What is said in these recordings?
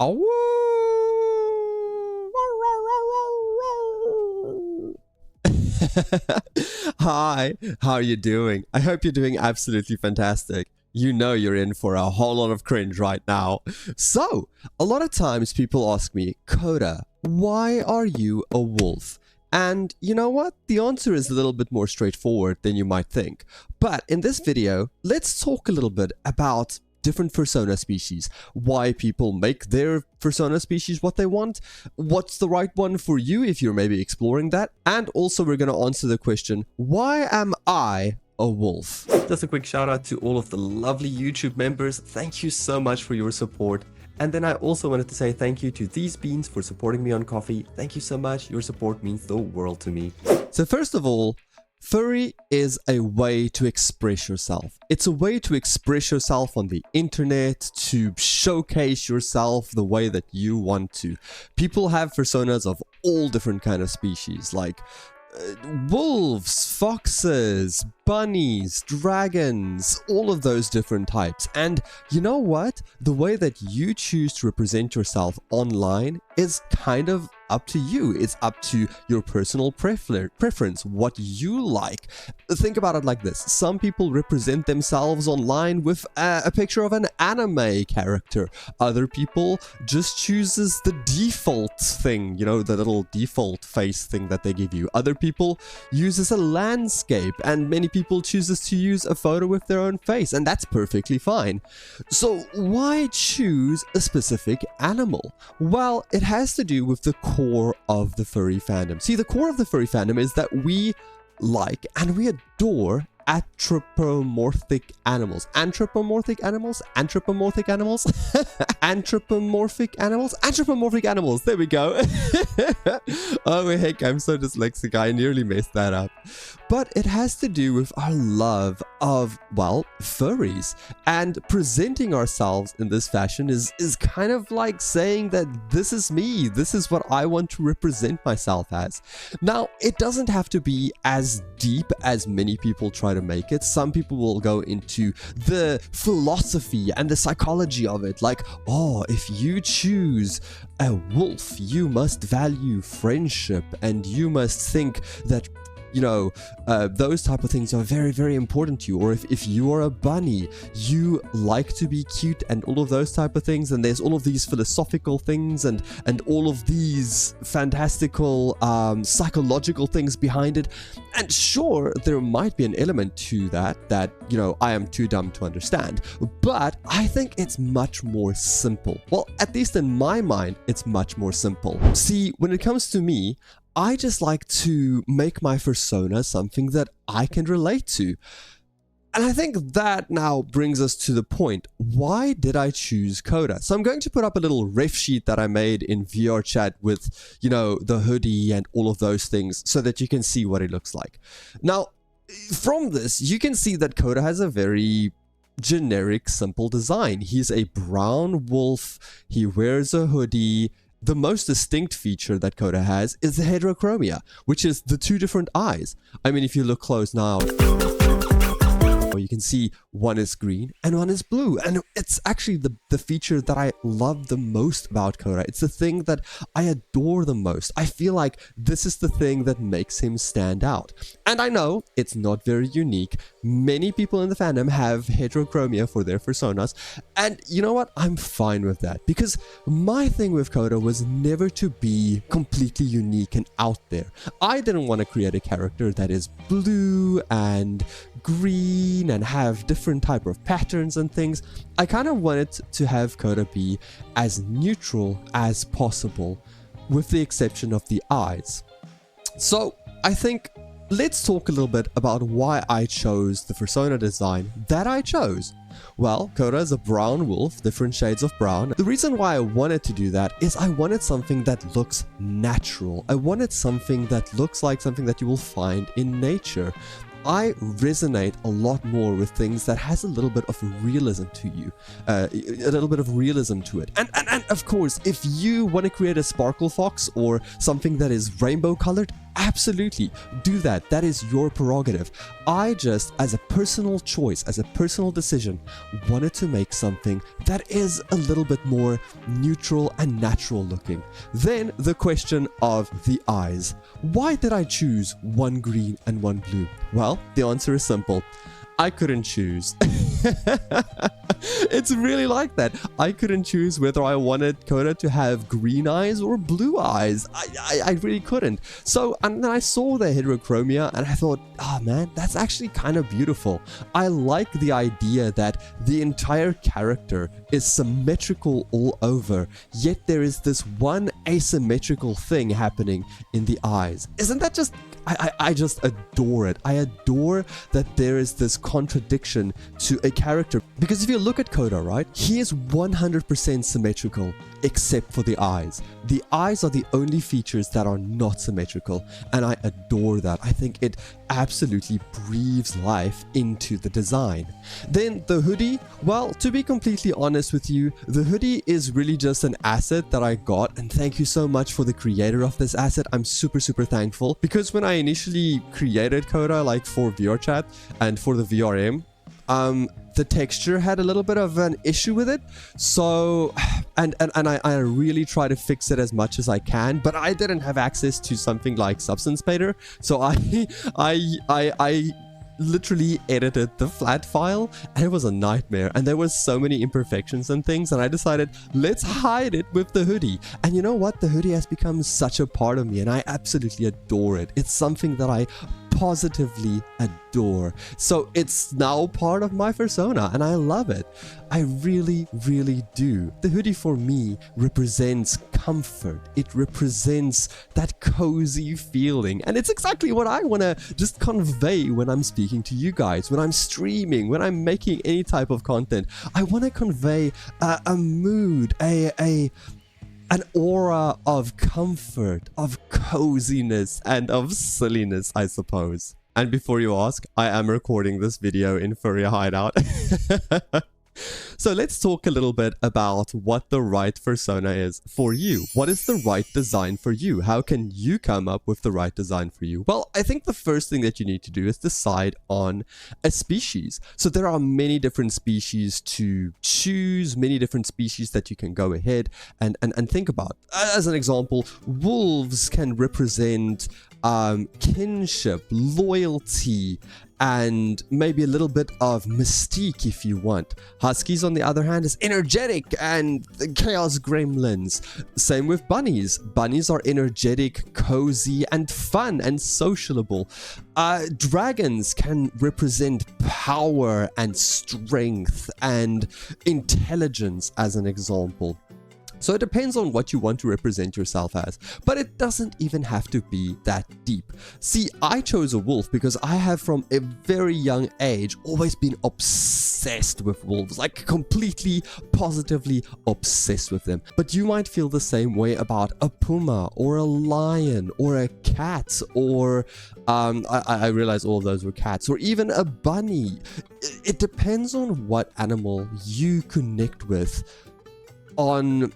Awoo! Hi, how are you doing? I hope you're doing absolutely fantastic. You know you're in for a whole lot of cringe right now. So, a lot of times people ask me, Koda, why are you a wolf? And you know what? The answer is a little bit more straightforward than you might think. But in this video, let's talk a little bit about different Fursona species, why people make their Fursona species what they want, what's the right one for you if you're maybe exploring that, and also we're going to answer the question, why am I a wolf? Just a quick shout out to all of the lovely YouTube members. Thank you so much for your support. And then I also wanted to say thank you to these beans for supporting me on Coffee. Thank you so much. Your support means the world to me. So first of all, furry is a way to express yourself. It's a way to express yourself on the internet, to showcase yourself the way that you want to. People have personas of all different kind of species, like wolves, foxes, bunnies, dragons, all of those different types. And you know what? The way that you choose to represent yourself online is kind of up to you. It's up to your personal preference, what you like. Think about it like this. Some people represent themselves online with a picture of an anime character. Other people just chooses the default thing, you know, the little default face thing that they give you. Other people uses a landscape, and many people chooses to use a photo with their own face, and that's perfectly fine. So why choose a specific animal? Well, it has to do with the core of the furry fandom. See, the core of the furry fandom is that we like and we adore anthropomorphic animals. Anthropomorphic animals? Anthropomorphic animals? Anthropomorphic animals? Anthropomorphic animals. There we go. Oh heck, I'm so dyslexic. I nearly messed that up. But it has to do with our love of, well, furries. And presenting ourselves in this fashion is kind of like saying that this is me. This is what I want to represent myself as. Now, it doesn't have to be as deep as many people try to make it. Some people will go into the philosophy and the psychology of it, like, oh, if you choose a wolf, you must value friendship and you must think that, you know, those type of things are very, very important to you. Or if you are a bunny, you like to be cute and all of those type of things. And there's all of these philosophical things and all of these fantastical psychological things behind it. And sure, there might be an element to that, you know, I am too dumb to understand. But I think it's much more simple. Well, at least in my mind, it's much more simple. See, when it comes to me, I just like to make my Fursona something that I can relate to. And I think that now brings us to the point. Why did I choose Koda? So I'm going to put up a little ref sheet that I made in VR chat with, you know, the hoodie and all of those things so that you can see what it looks like. Now, from this, you can see that Koda has a very generic, simple design. He's a brown wolf. He wears a hoodie. The most distinct feature that Koda has is the heterochromia, which is the two different eyes. I mean, if you look close now, you can see one is green and one is blue, and it's actually the feature that I love the most about Koda. It's the thing that I adore the most. I feel like this is the thing that makes him stand out. And I know it's not very unique. Many people in the fandom have heterochromia for their Fursonas, and you know what? I'm fine with that, because my thing with Koda was never to be completely unique and out there. I didn't want to create a character that is blue and green and have different type of patterns and things. I kind of wanted to have Koda be as neutral as possible, with the exception of the eyes. So I think let's talk a little bit about why I chose the Fursona design that I chose. Well, Koda is a brown wolf, different shades of brown. The reason why I wanted to do that is I wanted something that looks natural. I wanted something that looks like something that you will find in nature. I resonate a lot more with things that has a little bit of realism to you, a little bit of realism to it. And of course, if you want to create a sparkle fox or something that is rainbow colored, absolutely do that. That is your prerogative. I just, as a personal choice, as a personal decision, wanted to make something that is a little bit more neutral and natural looking. Then the question of the eyes. Why did I choose one green and one blue? Well, the answer is simple. I couldn't choose. It's really like that. I couldn't choose whether I wanted Koda to have green eyes or blue eyes. I really couldn't. So, and then I saw the heterochromia and I thought, oh man, that's actually kind of beautiful. I like the idea that the entire character is symmetrical all over, yet there is this one asymmetrical thing happening in the eyes. Isn't that just... I just adore it. I adore that there is this contradiction to a character. Because if you look at Koda, right, he is 100% symmetrical except for the eyes. The eyes are the only features that are not symmetrical, and I adore that. I think it absolutely breathes life into the design. Then the hoodie, well, to be completely honest with you, the hoodie is really just an asset that I got, and thank you so much for the creator of this asset. I'm super thankful, because when I initially created Koda, like for VRChat and for the VRM, the texture had a little bit of an issue with it, so and I really try to fix it as much as I can, but I didn't have access to something like Substance Painter, so I literally edited the flat file, and it was a nightmare, and there was so many imperfections and things, and I decided, let's hide it with the hoodie. And you know what, the hoodie has become such a part of me, and I absolutely adore it. It's something that I positively adore. So it's now part of my Fursona, and I love it. I really do. The hoodie for me represents comfort. It represents that cozy feeling, and it's exactly what I want to just convey when I'm speaking to you guys, when I'm streaming, when I'm making any type of content. I want to convey a mood, an aura of comfort, of coziness, and of silliness, I suppose. And before you ask, I am recording this video in Furry Hideout. So let's talk a little bit about what the right Fursona is for you. What is the right design for you? How can you come up with the right design for you? Well, I think the first thing that you need to do is decide on a species. So there are many different species to choose, many different species that you can go ahead and think about. As an example, wolves can represent kinship, loyalty, and maybe a little bit of mystique if you want. Huskies, on the other hand, is energetic and chaos gremlins. Same with bunnies. Bunnies are energetic, cozy, and fun and sociable. Dragons can represent power and strength and intelligence, as an example. So it depends on what you want to represent yourself as, but it doesn't even have to be that deep. See, I chose a wolf because I have from a very young age always been obsessed with wolves, like completely, positively obsessed with them. But you might feel the same way about a puma or a lion or a cat or, I realize all of those were cats, or even a bunny. It depends on what animal you connect with on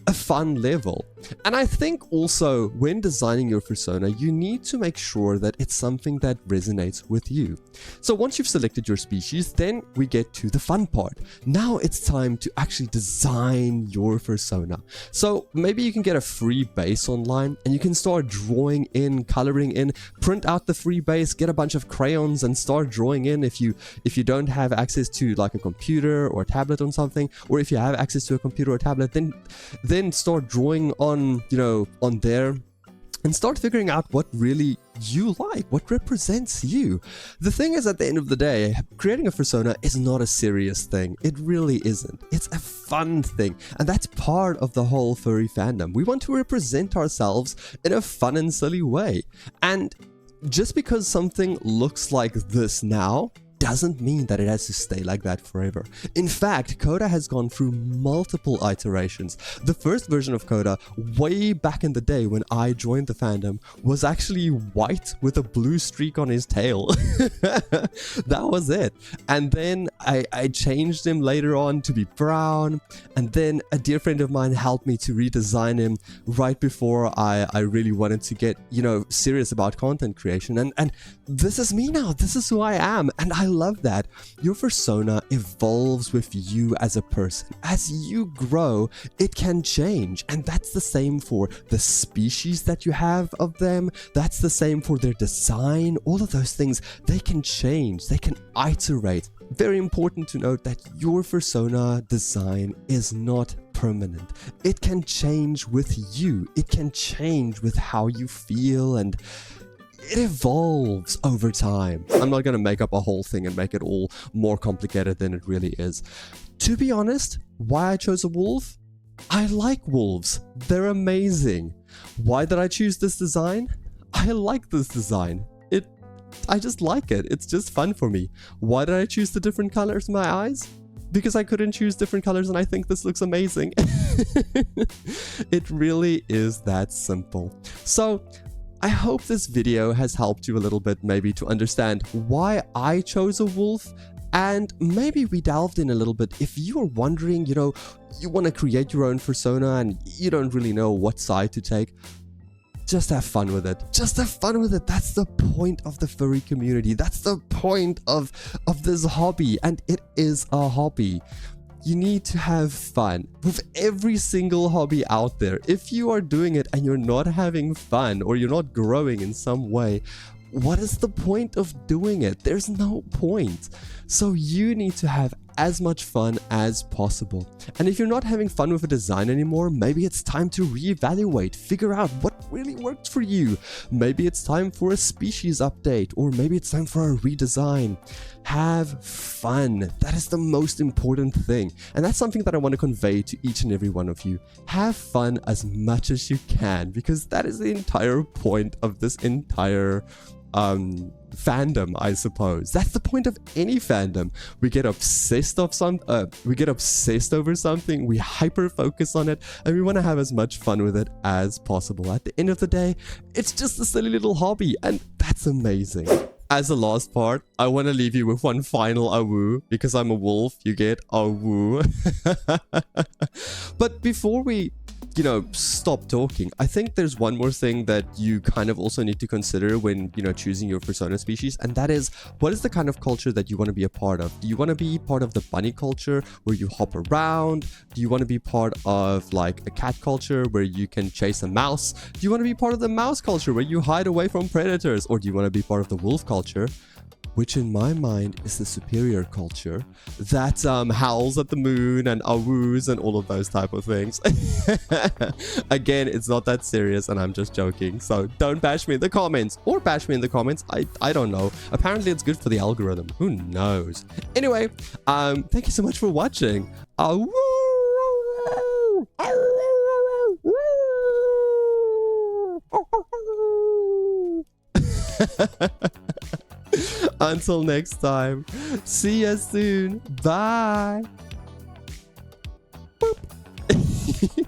a fun level. And I think also when designing your Fursona, you need to make sure that it's something that resonates with you. So once you've selected your species, then we get to the fun part. Now it's time to actually design your Fursona. So maybe you can get a free base online and you can start drawing in, coloring in, print out the free base, get a bunch of crayons and start drawing in if you don't have access to like a computer or a tablet or something, or if you have access to a computer or tablet, then start drawing on there and start figuring out what really you like, what represents you. The thing is, at the end of the day, creating a Fursona is not a serious thing. It really isn't. It's a fun thing, and that's part of the whole furry fandom. We want to represent ourselves in a fun and silly way, and just because something looks like this now doesn't mean that it has to stay like that forever. In fact, Koda has gone through multiple iterations. The first version of Koda, way back in the day when I joined the fandom, was actually white with a blue streak on his tail. That was it. And then I changed him later on to be brown, and then a dear friend of mine helped me to redesign him right before I really wanted to get, serious about content creation. And this is me now. This is who I am, and I love that. Your Fursona evolves with you as a person. As you grow, it can change, and that's the same for the species that you have of them. That's the same for their design. All of those things, they can change. They can iterate. Very important to note that your Fursona design is not permanent. It can change with you. It can change with how you feel, and it evolves over time. I'm not going to make up a whole thing and make it all more complicated than it really is. To be honest, why I chose a wolf? I like wolves. They're amazing. Why did I choose this design? I like this design. I just like it. It's just fun for me. Why did I choose the different colors in my eyes? Because I couldn't choose different colors and I think this looks amazing. It really is that simple. So I hope this video has helped you a little bit, maybe to understand why I chose a wolf. And maybe we delved in a little bit. If you are wondering, you want to create your own Fursona and you don't really know what side to take, just have fun with it. Just have fun with it. That's the point of the furry community. That's the point of this hobby. And it is a hobby. You need to have fun with every single hobby out there. If you are doing it and you're not having fun or you're not growing in some way, what is the point of doing it? There's no point. So you need to have as much fun as possible. And if you're not having fun with a design anymore, maybe it's time to reevaluate, figure out what really works for you. Maybe it's time for a species update, or maybe it's time for a redesign. Have fun. That is the most important thing. And that's something that I want to convey to each and every one of you. Have fun as much as you can, because that is the entire point of this entire fandom, I suppose. That's the point of any fandom. We get obsessed over something, we hyper focus on it, and we want to have as much fun with it as possible. At the end of the day, it's just a silly little hobby, and that's amazing. As a last part, I want to leave you with one final awoo, because I'm a wolf, you get awoo. But before we stop talking, I think there's one more thing that you kind of also need to consider when, choosing your Fursona species, and that is, what is the kind of culture that you want to be a part of? Do you want to be part of the bunny culture where you hop around? Do you want to be part of like a cat culture where you can chase a mouse? Do you want to be part of the mouse culture where you hide away from predators? Or do you want to be part of the wolf culture, which in my mind is the superior culture that howls at the moon and awoos and all of those type of things? Again, it's not that serious and I'm just joking, so don't bash me in the comments, or bash me in the comments. I don't know. Apparently it's good for the algorithm. Who knows? Anyway, thank you so much for watching. Awoo! Until next time, see you soon. Bye. Boop.